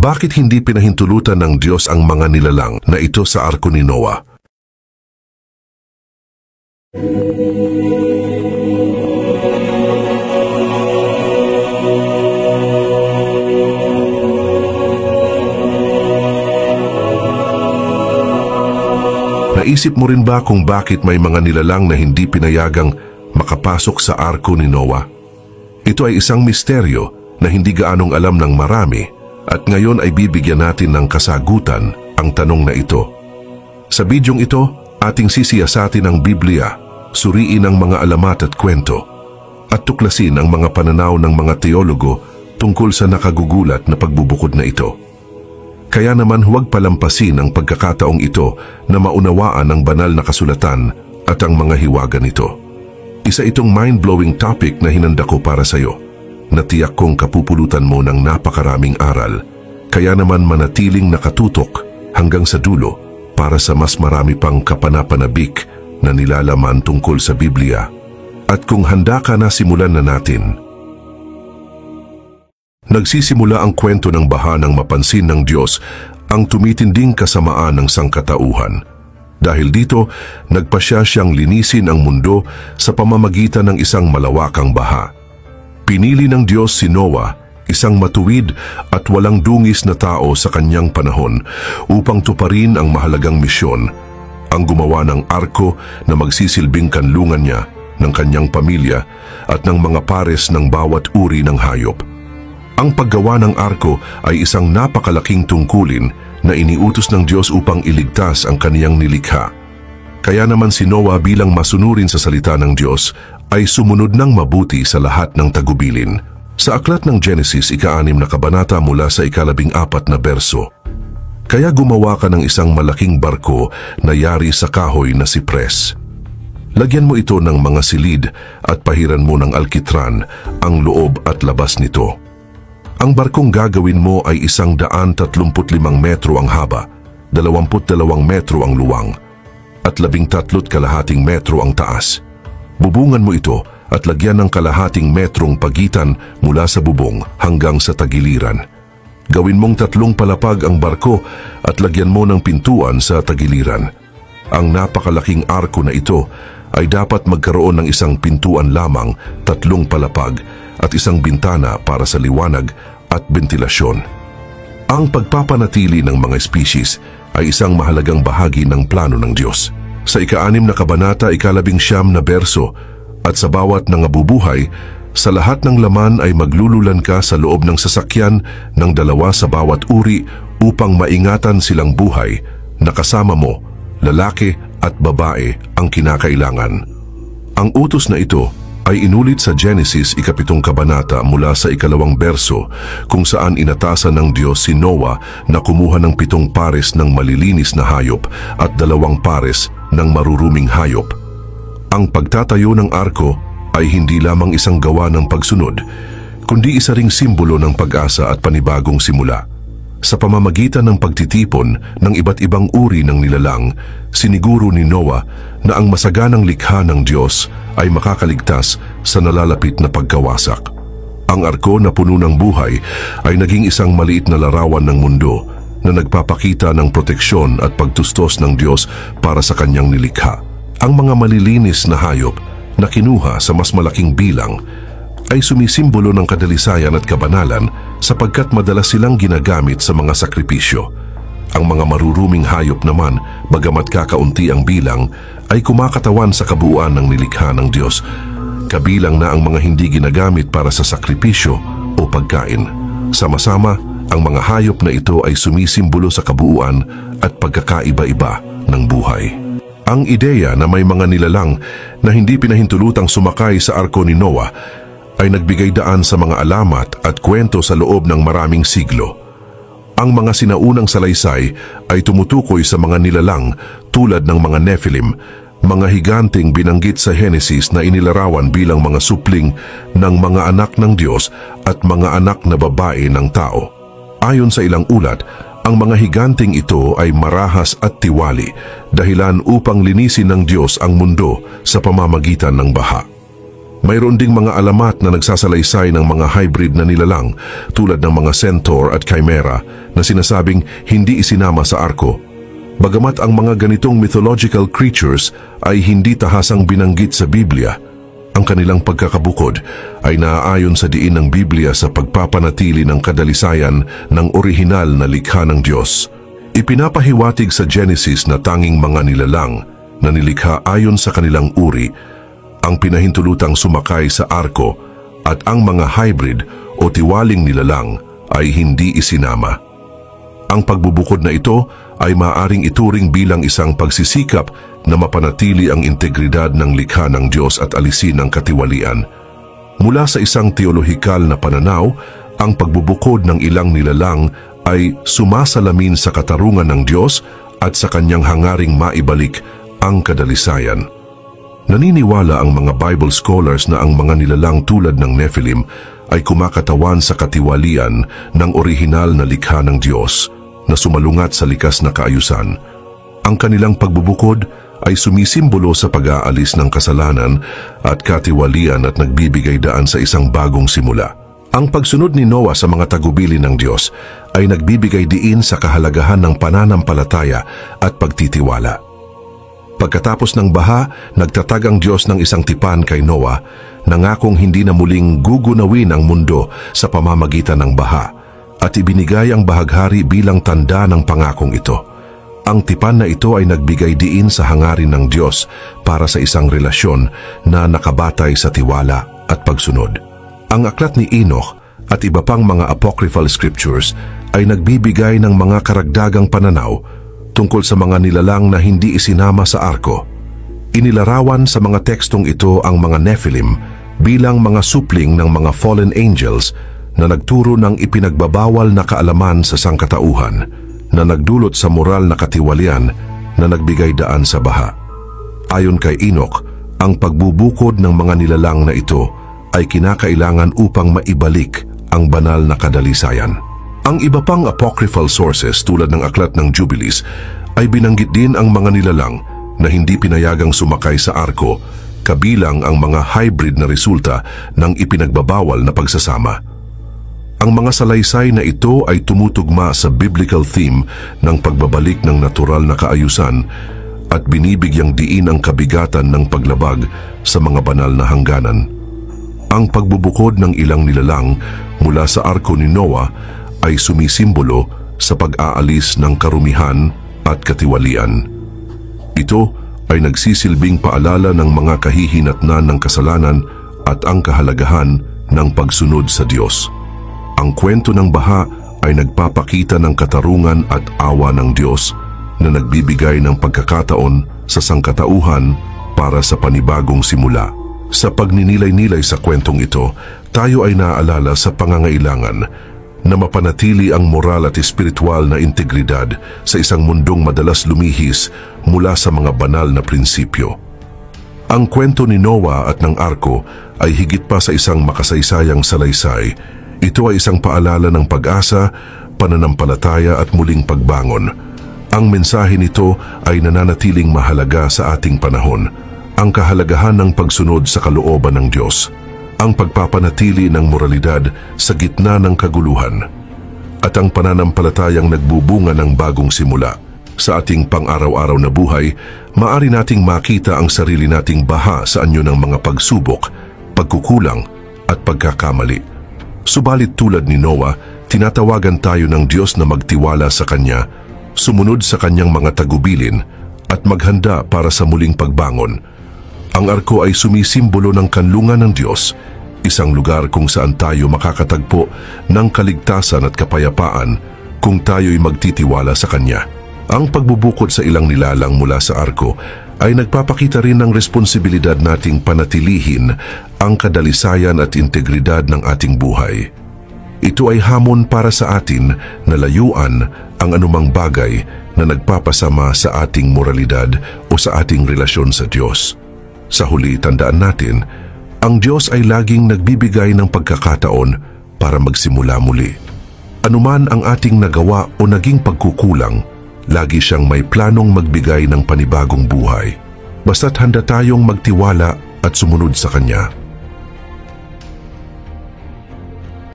Bakit hindi pinahintulutan ng Diyos ang mga nilalang na ito sa arko ni Noah? Naisip mo rin ba kung bakit may mga nilalang na hindi pinayagang makapasok sa arko ni Noah? Ito ay isang misteryo na hindi gaanong alam ng marami at ngayon ay bibigyan natin ng kasagutan ang tanong na ito. Sa bidyong ito, ating sisiyasatin ang Biblia, suriin ang mga alamat at kwento, at tuklasin ang mga pananaw ng mga teologo tungkol sa nakagugulat na pagbubukod na ito. Kaya naman huwag palampasin ang pagkakataong ito na maunawaan ang banal na kasulatan at ang mga hiwaga nito. Isa itong mind-blowing topic na hinanda ko para sa iyo. Natiyak kong kapupulutan mo ng napakaraming aral. Kaya naman manatiling nakatutok hanggang sa dulo para sa mas marami pang kapanapanabik na nilalaman tungkol sa Biblia. At kung handa ka na, simulan na natin. Nagsisimula ang kwento ng baha nang mapansin ng Diyos ang tumitinding kasamaan ng sangkatauhan. Dahil dito, nagpasya siyang linisin ang mundo sa pamamagitan ng isang malawakang baha. Pinili ng Diyos si Noah, isang matuwid at walang dungis na tao sa kanyang panahon, upang tuparin ang mahalagang misyon, ang gumawa ng arko na magsisilbing kanlungan niya, ng kanyang pamilya at ng mga pares ng bawat uri ng hayop. Ang paggawa ng arko ay isang napakalaking tungkulin na iniutos ng Diyos upang iligtas ang kaniyang nilikha. Kaya naman si Noah, bilang masunurin sa salita ng Diyos, ay sumunod ng mabuti sa lahat ng tagubilin. Sa aklat ng Genesis, 6 na kabanata mula sa 14 na berso. Kaya gumawa ka ng isang malaking barko na yari sa kahoy na sipres. Lagyan mo ito ng mga silid at pahiran mo ng alkitran ang loob at labas nito. Ang barkong gagawin mo ay 135 metro ang haba, 22 metro ang luwang, at 13.5 metro ang taas. Bubungan mo ito at lagyan ng kalahating metrong pagitan mula sa bubong hanggang sa tagiliran. Gawin mong 3 palapag ang barko at lagyan mo ng pintuan sa tagiliran. Ang napakalaking arko na ito ay dapat magkaroon ng isang pintuan lamang, 3 palapag at isang bintana para sa liwanag at bentilasyon. Ang pagpapanatili ng mga species ay isang mahalagang bahagi ng plano ng Diyos. Sa 6 na kabanata, 19 na berso, at sa bawat nangabubuhay, sa lahat ng laman ay maglululan ka sa loob ng sasakyan ng 2 sa bawat uri upang maingatan silang buhay na kasama mo, lalaki at babae ang kinakailangan. Ang utos na ito ay inulit sa Genesis 7 kabanata mula sa 2 berso, kung saan inatasan ng Diyos si Noah na kumuha ng 7 pares ng malilinis na hayop at 2 pares ng maruruming hayop. Ang pagtatayo ng arko ay hindi lamang isang gawa ng pagsunod, kundi isa ring simbolo ng pag-asa at panibagong simula. Sa pamamagitan ng pagtitipon ng iba't ibang uri ng nilalang, siniguro ni Noah na ang masaganang likha ng Diyos ay makakaligtas sa nalalapit na pagkawasak. Ang arko na puno ng buhay ay naging isang maliit na larawan ng mundo na nagpapakita ng proteksyon at pagtustos ng Diyos para sa kanyang nilikha. Ang mga malilinis na hayop na kinuha sa mas malaking bilang ay sumisimbolo ng kadalisayan at kabanalan sapagkat madalas silang ginagamit sa mga sakripisyo. Ang mga maruruming hayop naman, bagamat kakaunti ang bilang, ay kumakatawan sa kabuuan ng nilikha ng Diyos. Kabilang na ang mga hindi ginagamit para sa sakripisyo o pagkain. Sama-sama, ang mga hayop na ito ay sumisimbolo sa kabuuan at pagkakaiba-iba ng buhay. Ang ideya na may mga nilalang na hindi pinahintulutang sumakay sa arko ni Noah ay nagbigay daan sa mga alamat at kwento sa loob ng maraming siglo. Ang mga sinaunang salaysay ay tumutukoy sa mga nilalang tulad ng mga Nephilim, mga higanting binanggit sa Genesis na inilarawan bilang mga supling ng mga anak ng Diyos at mga anak na babae ng tao. Ayon sa ilang ulat, ang mga higanting ito ay marahas at tiwali, dahilan upang linisin ng Diyos ang mundo sa pamamagitan ng baha. Mayroon ding mga alamat na nagsasalaysay ng mga hybrid na nilalang tulad ng mga centaur at chimera na sinasabing hindi isinama sa arko. Bagamat ang mga ganitong mythological creatures ay hindi tahasang binanggit sa Biblia, ang kanilang pagkakabukod ay naaayon sa diin ng Biblia sa pagpapanatili ng kadalisayan ng orihinal na likha ng Diyos. Ipinapahiwatig sa Genesis na tanging mga nilalang na nilikha ayon sa kanilang uri ang pinahintulutang sumakay sa arko at ang mga hybrid o tiwaling nilalang ay hindi isinama. Ang pagbubukod na ito ay maaaring ituring bilang isang pagsisikap na mapanatili ang integridad ng likha ng Diyos at alisin ang katiwalian. Mula sa isang teolohikal na pananaw, ang pagbubukod ng ilang nilalang ay sumasalamin sa katarungan ng Diyos at sa kanyang hangaring maibalik ang kadalisayan. Naniniwala ang mga Bible scholars na ang mga nilalang tulad ng Nephilim ay kumakatawan sa katiwalian ng orihinal na likha ng Diyos na sumalungat sa likas na kaayusan. Ang kanilang pagbubukod ay sumisimbolo sa pag-aalis ng kasalanan at katiwalian at nagbibigay daan sa isang bagong simula. Ang pagsunod ni Noah sa mga tagubilin ng Diyos ay nagbibigay diin sa kahalagahan ng pananampalataya at pagtitiwala. Pagkatapos ng baha, nagtatag ang Diyos ng isang tipan kay Noah, nangakong hindi na muling gugunawin ang mundo sa pamamagitan ng baha, at ibinigay ang bahaghari bilang tanda ng pangakong ito. Ang tipan na ito ay nagbigay diin sa hangarin ng Diyos para sa isang relasyon na nakabatay sa tiwala at pagsunod. Ang aklat ni Enoch at iba pang mga apocryphal scriptures ay nagbibigay ng mga karagdagang pananaw tungkol sa mga nilalang na hindi isinama sa arko. Inilarawan sa mga tekstong ito ang mga Nephilim bilang mga supling ng mga fallen angels na nagturo ng ipinagbabawal na kaalaman sa sangkatauhan, na nagdulot sa moral na katiwalian na nagbigay daan sa baha. Ayon kay Enoch, ang pagbubukod ng mga nilalang na ito ay kinakailangan upang maibalik ang banal na kadalisayan. Ang iba pang apocryphal sources tulad ng Aklat ng Jubilees ay binanggit din ang mga nilalang na hindi pinayagang sumakay sa arko, kabilang ang mga hybrid na resulta ng ipinagbabawal na pagsasama. Ang mga salaysay na ito ay tumutugma sa biblical theme ng pagbabalik ng natural na kaayusan at binibigyang diin ang kabigatan ng paglabag sa mga banal na hangganan. Ang pagbubukod ng ilang nilalang mula sa arko ni Noah ay sumisimbolo sa pag-aalis ng karumihan at katiwalian. Ito ay nagsisilbing paalala ng mga kahihinatnan ng kasalanan at ang kahalagahan ng pagsunod sa Diyos. Ang kwento ng baha ay nagpapakita ng katarungan at awa ng Diyos na nagbibigay ng pagkakataon sa sangkatauhan para sa panibagong simula. Sa pagninilay-nilay sa kwentong ito, tayo ay naaalala sa pangangailangan na mapanatili ang moral at espiritual na integridad sa isang mundong madalas lumihis mula sa mga banal na prinsipyo. Ang kwento ni Noah at ng arko ay higit pa sa isang makasaysayang salaysay. Ito ay isang paalala ng pag-asa, pananampalataya at muling pagbangon. Ang mensahe nito ay nananatiling mahalaga sa ating panahon, ang kahalagahan ng pagsunod sa kalooban ng Diyos, ang pagpapanatili ng moralidad sa gitna ng kaguluhan, at ang pananampalatayang nagbubunga ng bagong simula. Sa ating pang-araw-araw na buhay, maaari nating makita ang sarili nating baha sa anyo ng mga pagsubok, pagkukulang at pagkakamali. Subalit tulad ni Noah, tinatawagan tayo ng Diyos na magtiwala sa Kanya, sumunod sa Kanyang mga tagubilin at maghanda para sa muling pagbangon. Ang arko ay sumisimbolo ng kanlungan ng Diyos, isang lugar kung saan tayo makakatagpo ng kaligtasan at kapayapaan kung tayo'y magtitiwala sa Kanya. Ang pagbubukod sa ilang nilalang mula sa arko ay nagpapakita rin ng responsibilidad nating panatilihin ang kadalisayan at integridad ng ating buhay. Ito ay hamon para sa atin na layuan ang anumang bagay na nagpapasama sa ating moralidad o sa ating relasyon sa Diyos. Sa huli, tandaan natin, ang Diyos ay laging nagbibigay ng pagkakataon para magsimula muli. Anuman ang ating nagawa o naging pagkukulang, lagi siyang may planong magbigay ng panibagong buhay. Basta't handa tayong magtiwala at sumunod sa Kanya.